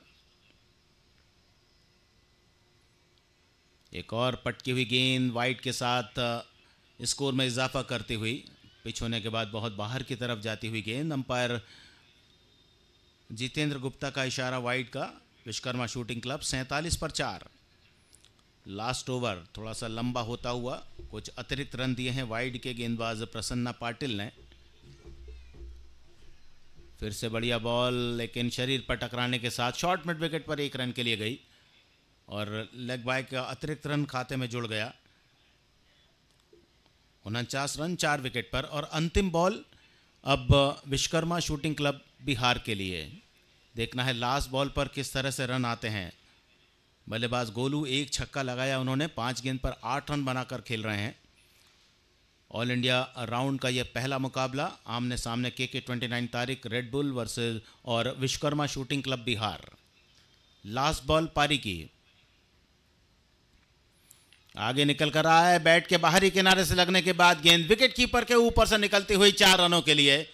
एक और पटकी हुई गेंद वाइड के साथ स्कोर में इजाफा करती हुई, पिच होने के बाद बहुत बाहर की तरफ जाती हुई गेंद। अंपायर जितेंद्र गुप्ता का इशारा वाइड का, विश्वकर्मा शूटिंग क्लब 47 पर 4। लास्ट ओवर थोड़ा सा लंबा होता हुआ, कुछ अतिरिक्त रन दिए हैं वाइड के गेंदबाज प्रसन्ना पाटिल ने। फिर से बढ़िया बॉल, लेकिन शरीर पर टकराने के साथ शॉर्ट मिड विकेट पर 1 रन के लिए गई, और लेग बाय का अतिरिक्त रन खाते में जुड़ गया। 49 रन 4 विकेट पर। और अंतिम बॉल अब विश्वकर्मा शूटिंग क्लब बिहार के लिए। देखना है लास्ट बॉल पर किस तरह से रन आते हैं। बल्लेबाज गोलू 1 छक्का लगाया उन्होंने, 5 गेंद पर 8 रन बनाकर खेल रहे हैं। ऑल इंडिया राउंड का यह पहला मुकाबला, आमने सामने के 29 तारीख रेड बुल वर्सेस और Vishwakarma shooting club Bihar. Last ball पारी की, आगे निकल कर रहा है, बैट के बाहरी किनारे से लगने के बाद गेंद विकेट कीपर के ऊपर से निकलती हुई 4 रनों के लिए।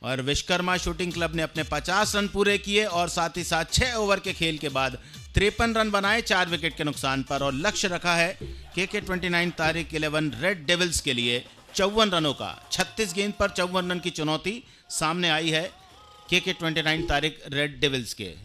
और विश्वकर्मा शूटिंग क्लब ने अपने 50 रन पूरे किए, और साथ ही साथ 6 ओवर के खेल के बाद 53 रन बनाए 4 विकेट के नुकसान पर। और लक्ष्य रखा है के 29 तारीख 11 रेड डेविल्स के लिए 54 रनों का। 36 गेंद पर 54 रन की चुनौती सामने आई है के 29 तारीख रेड डेविल्स के।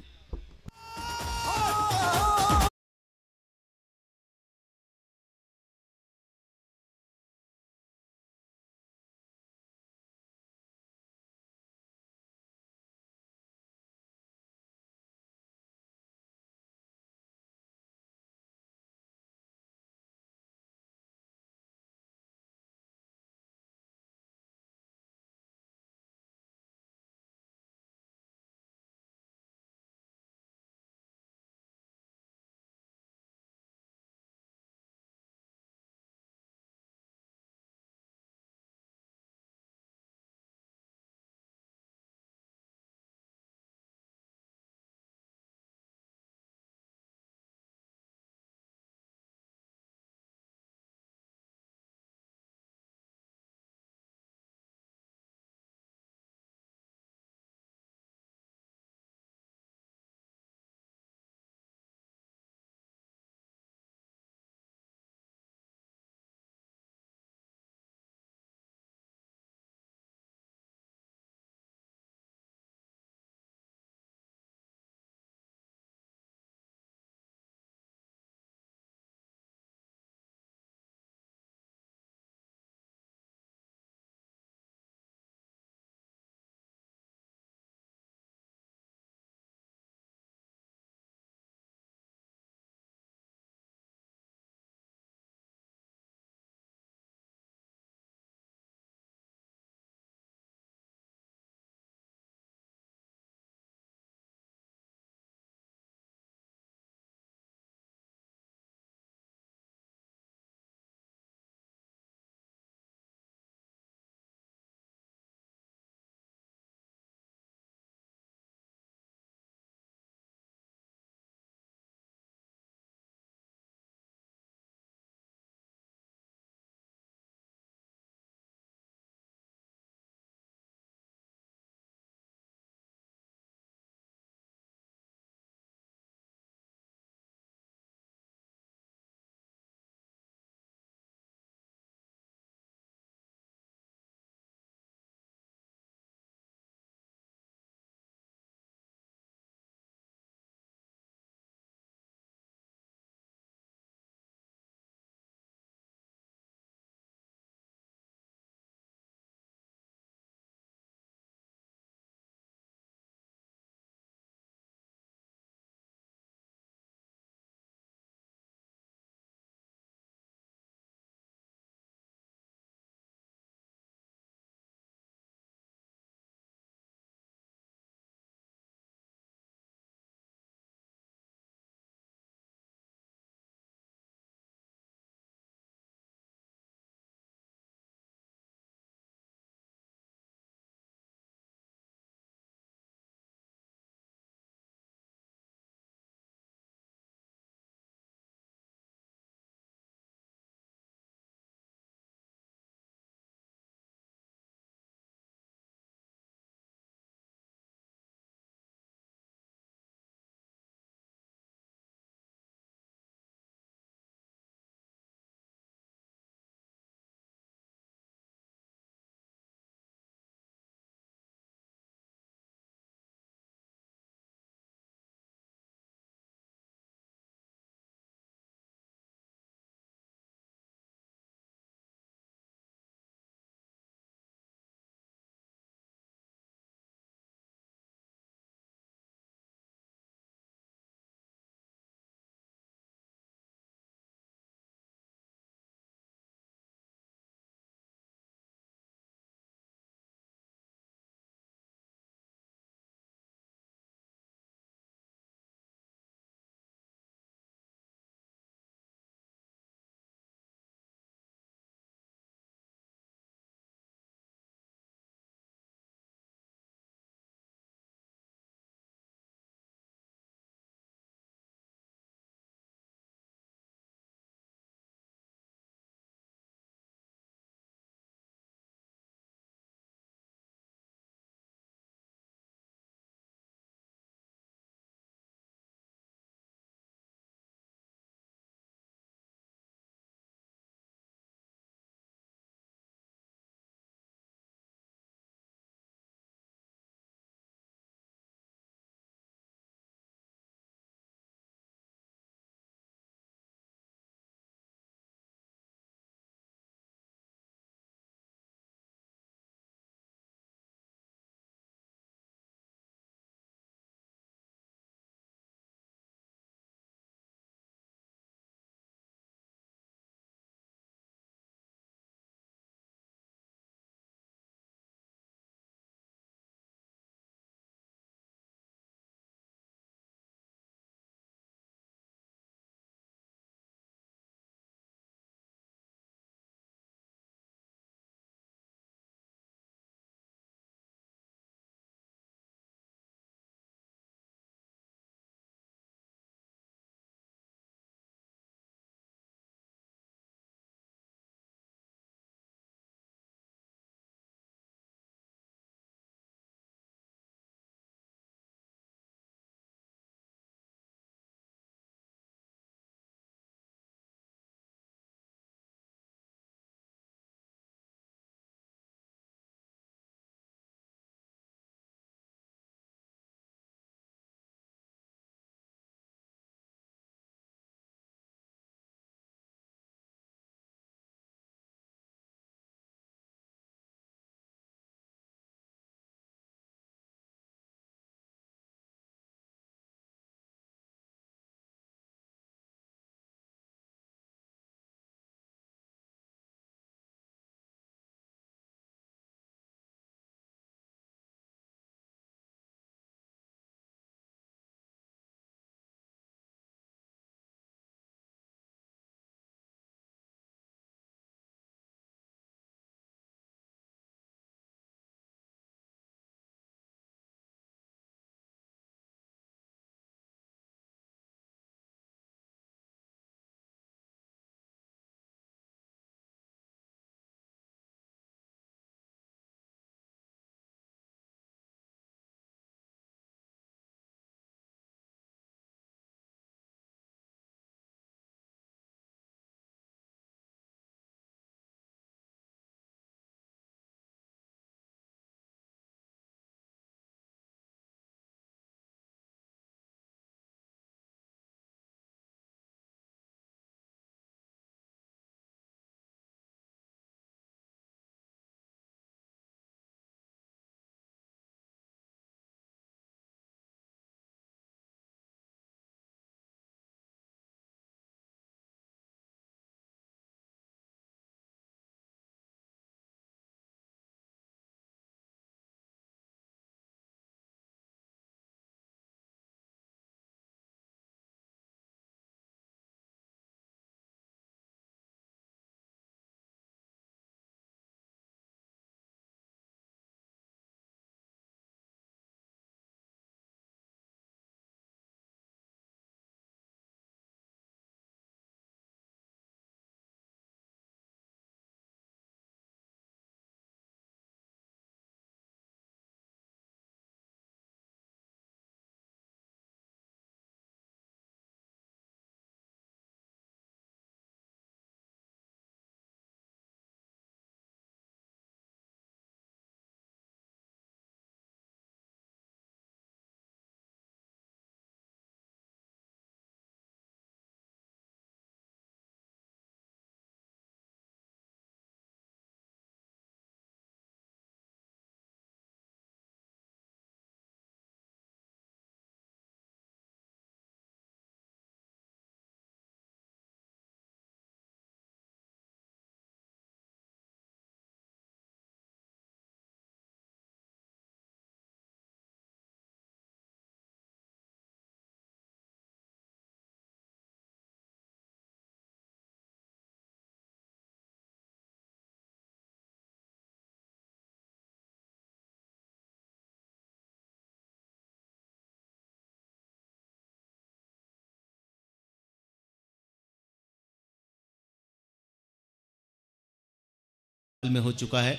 में हो चुका है।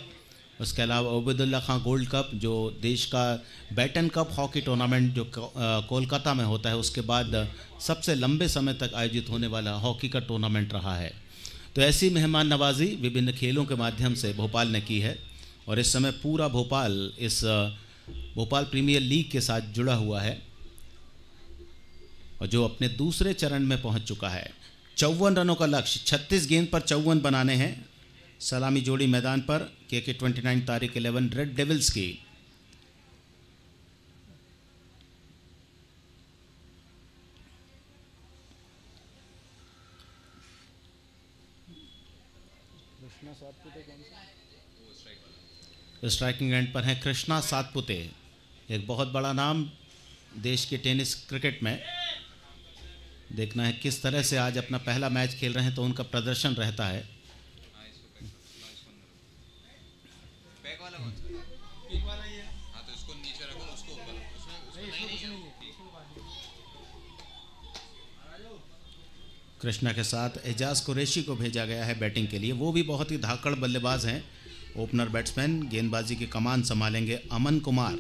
उसके अलावा उबैदुल्ला खां गोल्ड कप जो देश का बैटन कप हॉकी टूर्नामेंट जो कोलकाता में होता है, उसके बाद सबसे लंबे समय तक आयोजित होने वाला हॉकी का टूर्नामेंट रहा है। तो ऐसी मेहमान नवाजी विभिन्न खेलों के माध्यम से भोपाल ने की है और इस समय पूरा भोपाल इस भोपाल प्रीमियर लीग के साथ जुड़ा हुआ है और जो अपने दूसरे चरण में पहुंच चुका है। 54 रनों का लक्ष्य, 36 गेंद पर 54 बनाने हैं। सलामी जोड़ी मैदान पर KK29 तारिक 11 रेड डेविल्स की। स्ट्राइकिंग एंड पर है कृष्णा सातपुते, एक बहुत बड़ा नाम देश के टेनिस क्रिकेट में। देखना है किस तरह से आज अपना पहला मैच खेल रहे हैं तो उनका प्रदर्शन रहता है। कृष्णा के साथ एजाज कुरैशी को भेजा गया है बैटिंग के लिए। वो भी बहुत ही धाकड़ बल्लेबाज हैं, ओपनर बैट्समैन। गेंदबाजी की कमान संभालेंगे Aman Kumar.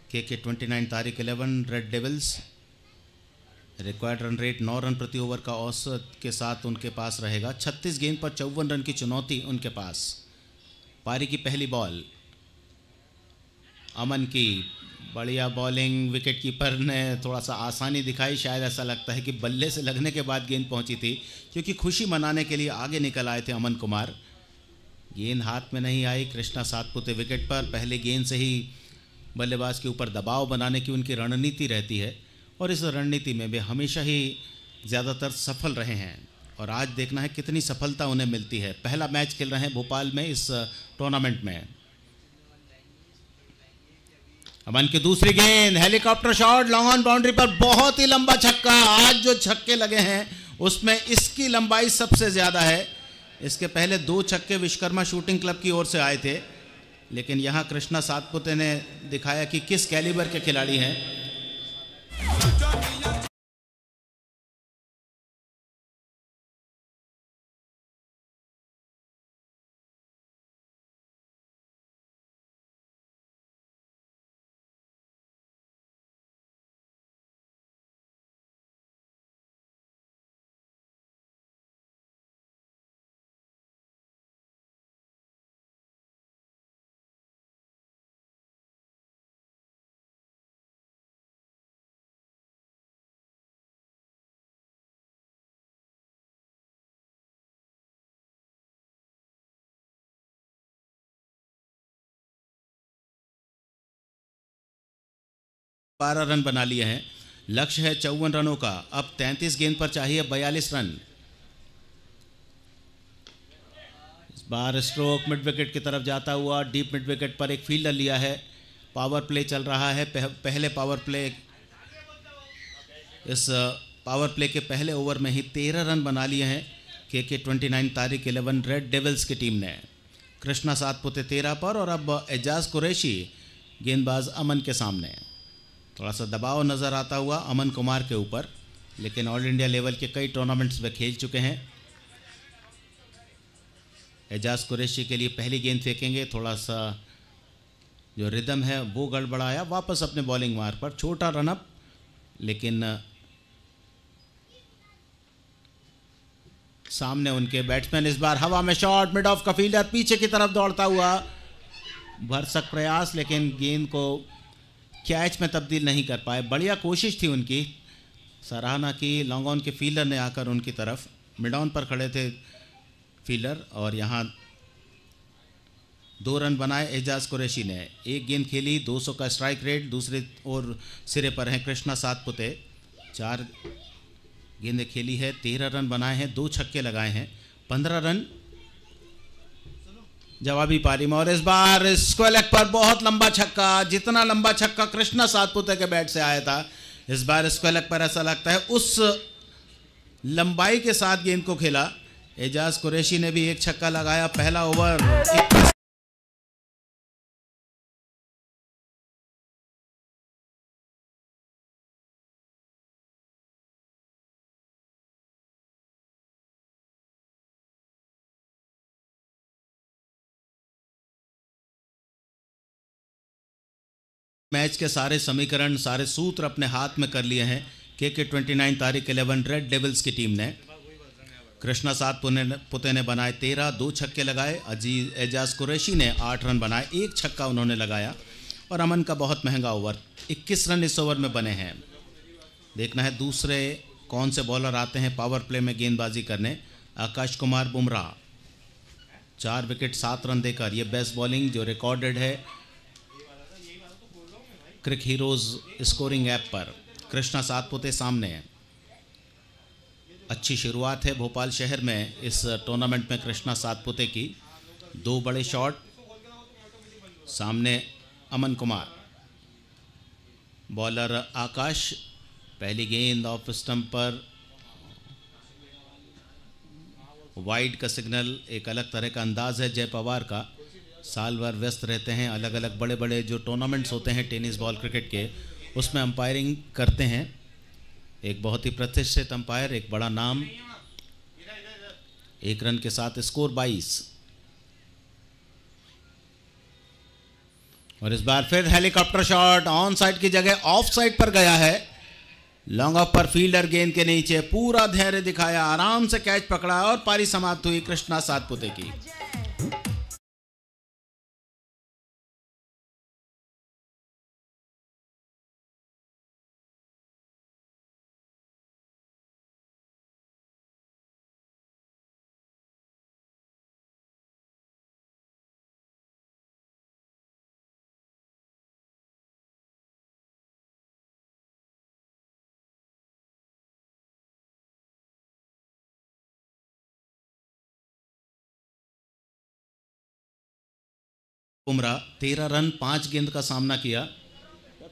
KK29 Tariq 11 Red Devils. Required run rate 9 run प्रति ओवर का औसत के साथ उनके पास रहेगा। 36 गेंद पर 54 रन की चुनौती उनके पास। पारी की पहली बॉल अमन की, बढ़िया बॉलिंग। विकेट कीपर ने थोड़ा सा आसानी दिखाई, शायद ऐसा लगता है कि बल्ले से लगने के बाद गेंद पहुंची थी, क्योंकि खुशी मनाने के लिए आगे निकल आए थे अमन कुमार। गेंद हाथ में नहीं आई। कृष्णा सातपुते विकेट पर। पहले गेंद से ही बल्लेबाज के ऊपर दबाव बनाने की उनकी रणनीति रहती है और इस रणनीति में वे हमेशा ही ज़्यादातर सफल रहे हैं और आज देखना है कितनी सफलता उन्हें मिलती है। पहला मैच खेल रहे हैं भोपाल में इस टूर्नामेंट में। अमन की दूसरी गेंद, helicopter shot, long on boundary पर, बहुत ही लंबा छक्का। आज जो छक्के लगे हैं उसमें इसकी लंबाई सबसे ज़्यादा है। इसके पहले 2 छक्के विश्वकर्मा शूटिंग क्लब की ओर से आए थे, लेकिन यहाँ कृष्णा सातपुते ने दिखाया कि किस कैलिबर के खिलाड़ी हैं। बारह रन बना लिए हैं। लक्ष्य है 54 रनों का। अब 33 गेंद पर चाहिए 42 रन। इस बार स्ट्रोक मिड विकेट की तरफ जाता हुआ, डीप मिड विकेट पर एक फील्डर लिया है। पावर प्ले चल रहा है। पहले पावर प्ले, इस पावर प्ले के पहले ओवर में ही 13 रन बना लिए हैं KK29 तारिक 11 रेड डेविल्स की टीम ने। कृष्णा सातपुते 13 पर और अब एजाज कुरैशी गेंदबाज अमन के सामने। थोड़ा सा दबाव नज़र आता हुआ अमन कुमार के ऊपर, लेकिन ऑल इंडिया लेवल के कई टूर्नामेंट्स वे खेल चुके हैं। एजाज कुरैशी के लिए पहली गेंद फेंकेंगे। थोड़ा सा जो रिदम है वो गड़बड़ाया। वापस अपने बॉलिंग मार्ग पर, छोटा रनअप, लेकिन सामने उनके बैट्समैन। इस बार हवा में शॉट, मिड ऑफ का फील्डर पीछे की तरफ दौड़ता हुआ, भरसक प्रयास, लेकिन गेंद को कैच में तब्दील नहीं कर पाए। बढ़िया कोशिश थी उनकी, सराहना की लॉन्ग ऑन के फील्डर ने आकर उनकी तरफ। मिड ऑन पर खड़े थे फील्डर और यहाँ 2 रन बनाए एजाज कुरैशी ने। एक गेंद खेली, 200 का स्ट्राइक रेट। दूसरे और सिरे पर हैं कृष्णा सातपुते। 4 गेंदें खेली है, 13 रन बनाए हैं, 2 छक्के लगाए हैं, 15 रन जवाबी पारी में। और इस बार स्क्वायर लेग पर बहुत लंबा छक्का, जितना लंबा छक्का कृष्णा सातपुते के बैट से आया था, इस बार स्क्वायर लेग पर ऐसा लगता है उस लंबाई के साथ गेंद को खेला। एजाज कुरैशी ने भी एक छक्का लगाया। पहला ओवर मैच के सारे समीकरण, सारे सूत्र अपने हाथ में कर लिए हैं के 29 तारीख 11 रेड डेविल्स की टीम ने। कृष्णा सात पुते ने बनाए 13, 2 छक्के लगाए। एजाज कुरैशी ने 8 रन बनाए, 1 छक्का उन्होंने लगाया। और अमन का बहुत महंगा ओवर, 21 रन इस ओवर में बने हैं। देखना है दूसरे कौन से बॉलर आते हैं पावर प्ले में गेंदबाजी करने। आकाश कुमार बुमराह 4 विकेट 7 रन देकर, ये बेस्ट बॉलिंग जो रिकॉर्डेड है क्रिक हीरोज स्कोरिंग ऐप पर। कृष्णा सातपुते सामने है। अच्छी शुरुआत है भोपाल शहर में इस टूर्नामेंट में कृष्णा सातपुते की। 2 बड़े शॉट, सामने अमन कुमार, बॉलर आकाश। पहली गेंद ऑफ स्टंप पर, वाइड का सिग्नल। एक अलग तरह का अंदाज है जय पवार का, साल भर व्यस्त रहते हैं, अलग अलग बड़े बड़े जो टूर्नामेंट्स होते हैं टेनिस बॉल क्रिकेट के, उसमें अंपायरिंग करते हैं। एक बहुत ही प्रतिष्ठित अंपायर, एक बड़ा नाम। 1 रन के साथ स्कोर 22। और इस बार फिर हेलीकॉप्टर शॉट, ऑन साइड की जगह ऑफ साइड पर गया है। लॉन्ग ऑफ पर फील्डर गेंद के नीचे पूरा धैर्य दिखाया, आराम से कैच पकड़ा और पारी समाप्त हुई कृष्णा सातपुते की। बुमराह 13 रन 5 गेंद का सामना किया।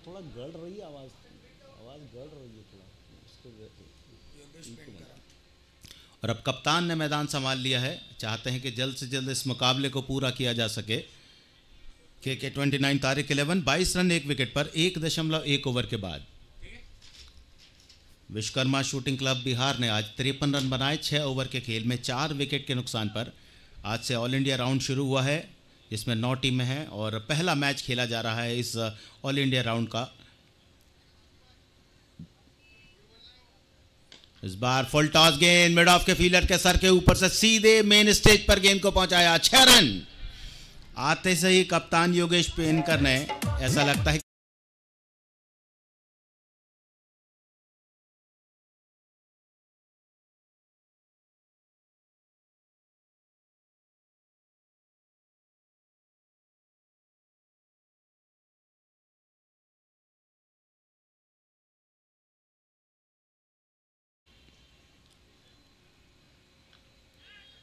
थोड़ा गड़ रही है आवाज गड़ रही है थोड़ा। और अब कप्तान ने मैदान संभाल लिया है, चाहते हैं कि जल्द से जल्द इस मुकाबले को पूरा किया जा सके। के 29 तारीख 11 22 रन 1 विकेट पर 1.1 ओवर के बाद। विश्वकर्मा शूटिंग क्लब बिहार ने आज 53 रन बनाए 6 ओवर के खेल में 4 विकेट के नुकसान पर। आज से ऑल इंडिया राउंड शुरू हुआ है, जिसमें 9 टीमें हैं और पहला मैच खेला जा रहा है इस ऑल इंडिया राउंड का। इस बार फुल टॉस गेंद मिड ऑफ के फील्डर के सर के ऊपर से सीधे मेन स्टेज पर गेंद को पहुंचाया। 6 रन आते से ही कप्तान योगेश पेनकर ने, ऐसा लगता है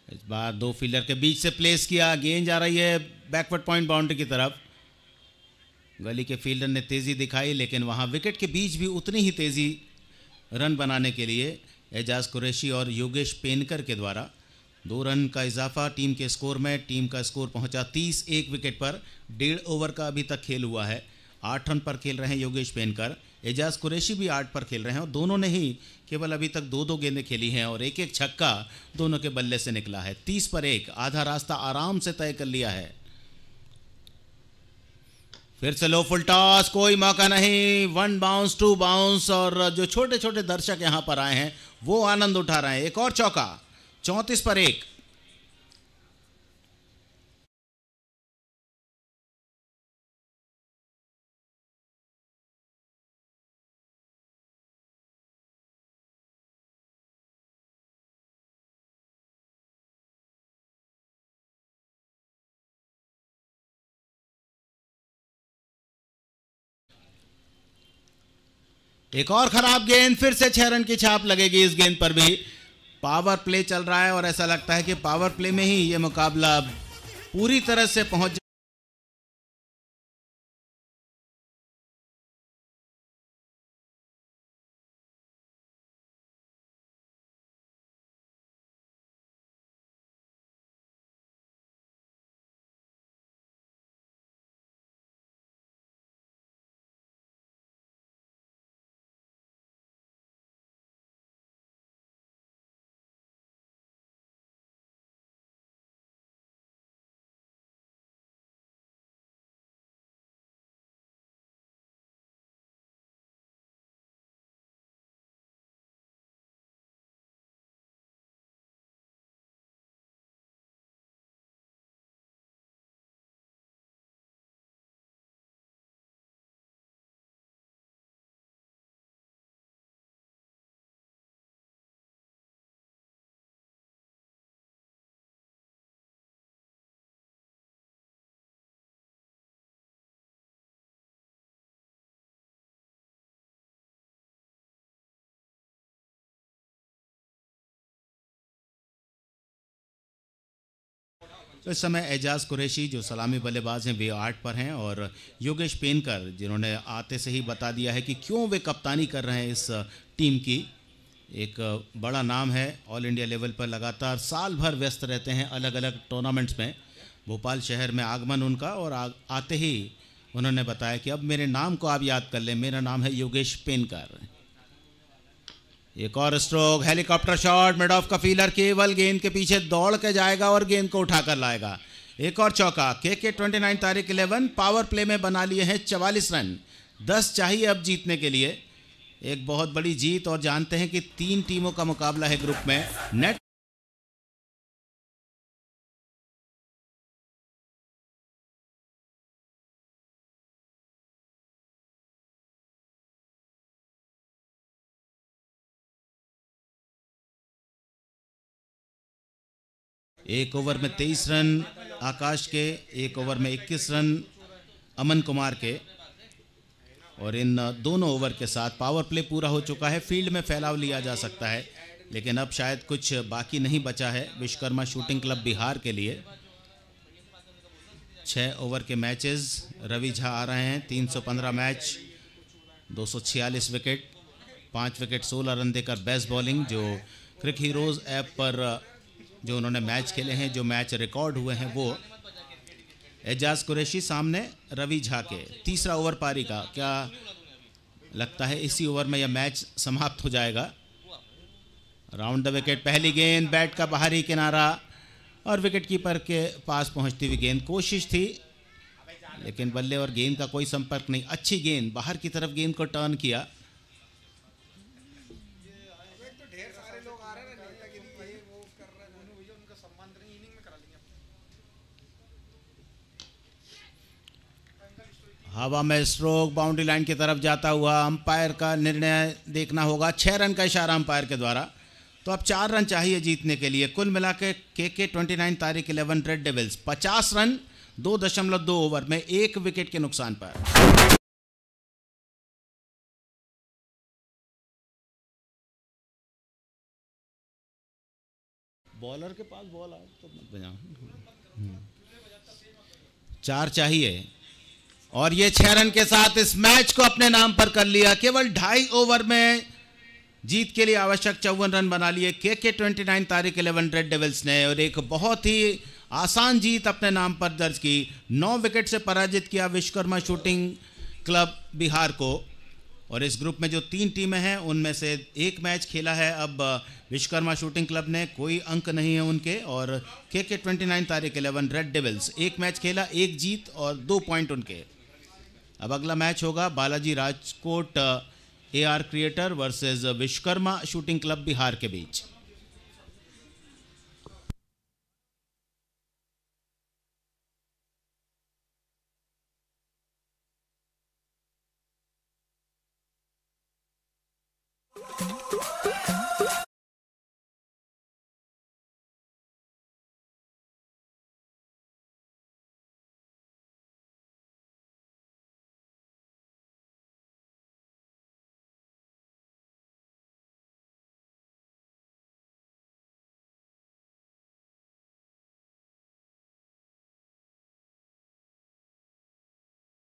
इस बार 2 फील्डर के बीच से प्लेस किया, गेंद जा रही है बैकवर्ड पॉइंट बाउंड्री की तरफ। गली के फील्डर ने तेज़ी दिखाई, लेकिन वहां विकेट के बीच भी उतनी ही तेज़ी रन बनाने के लिए एजाज कुरैशी और योगेश पेनकर के द्वारा 2 रन का इजाफा टीम के स्कोर में। टीम का स्कोर पहुंचा 30, 1 विकेट पर। 1.5 ओवर का अभी तक खेल हुआ है। 8 रन पर खेल रहे हैं योगेश पेनकर, एजाज कुरैशी भी 8 पर खेल रहे हैं और दोनों ने ही केवल अभी तक 2-2 गेंदें खेली हैं और 1-1 छक्का दोनों के बल्ले से निकला है। 30 पर 1, आधा रास्ता आराम से तय कर लिया है। फिर से लो फुल टॉस, कोई मौका नहीं। 1 बाउंस 2 बाउंस, और जो छोटे छोटे दर्शक यहां पर आए हैं वो आनंद उठा रहे हैं। एक और चौका, 34 पर 1। एक और खराब गेंद, फिर से 6 रन की छाप लगेगी इस गेंद पर भी। पावर प्ले चल रहा है और ऐसा लगता है कि पावर प्ले में ही ये मुकाबला पूरी तरह से पहुंच तो इस समय एजाज कुरैशी जो सलामी बल्लेबाज हैं वे 8 पर हैं और योगेश पेनकर जिन्होंने आते से ही बता दिया है कि क्यों वे कप्तानी कर रहे हैं इस टीम की। एक बड़ा नाम है ऑल इंडिया लेवल पर, लगातार साल भर व्यस्त रहते हैं अलग अलग टूर्नामेंट्स में। भोपाल शहर में आगमन उनका और आते ही उन्होंने बताया कि अब मेरे नाम को आप याद कर लें, मेरा नाम है योगेश पेनकर। एक और stroke, helicopter shot, mid of का फीलर केवल गेंद के पीछे दौड़ के जाएगा और गेंद को उठाकर लाएगा। एक और चौका। के 29 तारीख 11 पावर प्ले में बना लिए हैं 44 रन। 10 चाहिए अब जीतने के लिए, एक बहुत बड़ी जीत। और जानते हैं कि 3 टीमों का मुकाबला है ग्रुप में। नेट एक ओवर में 23 रन आकाश के, एक ओवर में 21 रन अमन कुमार के। और इन दोनों ओवर के साथ पावर प्ले पूरा हो चुका है। फील्ड में फैलाव लिया जा सकता है, लेकिन अब शायद कुछ बाकी नहीं बचा है विश्वकर्मा शूटिंग क्लब बिहार के लिए। 6 ओवर के मैचेस, रवि झा आ रहे हैं। 315 मैच, 246 विकेट, 5 विकेट 16 रन देकर बेस्ट बॉलिंग। जो क्रिक हीरोज़ ऐप पर जो उन्होंने मैच खेले हैं, जो मैच रिकॉर्ड हुए हैं, वो एजाज कुरैशी सामने रवि झा के। तीसरा ओवर पारी का, क्या लगता है इसी ओवर में यह मैच समाप्त हो जाएगा? राउंड द विकेट, पहली गेंद, बैट का बाहरी किनारा और विकेट कीपर के पास पहुंचती हुई गेंद। कोशिश थी लेकिन बल्ले और गेंद का कोई संपर्क नहीं। अच्छी गेंद, बाहर की तरफ गेंद को टर्न किया। हवा में स्ट्रोक, बाउंड्री लाइन की तरफ जाता हुआ। अंपायर का निर्णय देखना होगा। 6 रन का इशारा अंपायर के द्वारा। तो अब 4 रन चाहिए जीतने के लिए। कुल मिला के के 29 तारीख 11 रेड डेविल्स 50 रन 2.2 ओवर में 1 विकेट के नुकसान पर। बॉलर के पास बॉल आए तो मत बजाओ। 4 चाहिए और ये 6 रन के साथ इस मैच को अपने नाम पर कर लिया। केवल 2.5 ओवर में जीत के लिए आवश्यक 54 रन बना लिए के 29 तारीख 11 रेड डेविल्स ने और एक बहुत ही आसान जीत अपने नाम पर दर्ज की। 9 विकेट से पराजित किया विश्वकर्मा शूटिंग क्लब बिहार को। और इस ग्रुप में जो 3 टीमें हैं उनमें से एक मैच खेला है अब विश्वकर्मा शूटिंग क्लब ने, कोई अंक नहीं है उनके। और के 29 तारीख 11 रेड डेविल्स 1 मैच खेला, 1 जीत और 2 पॉइंट उनके। अब अगला मैच होगा Balaji Rajkot AR creator versus Vishwakarma shooting club Bihar के बीच।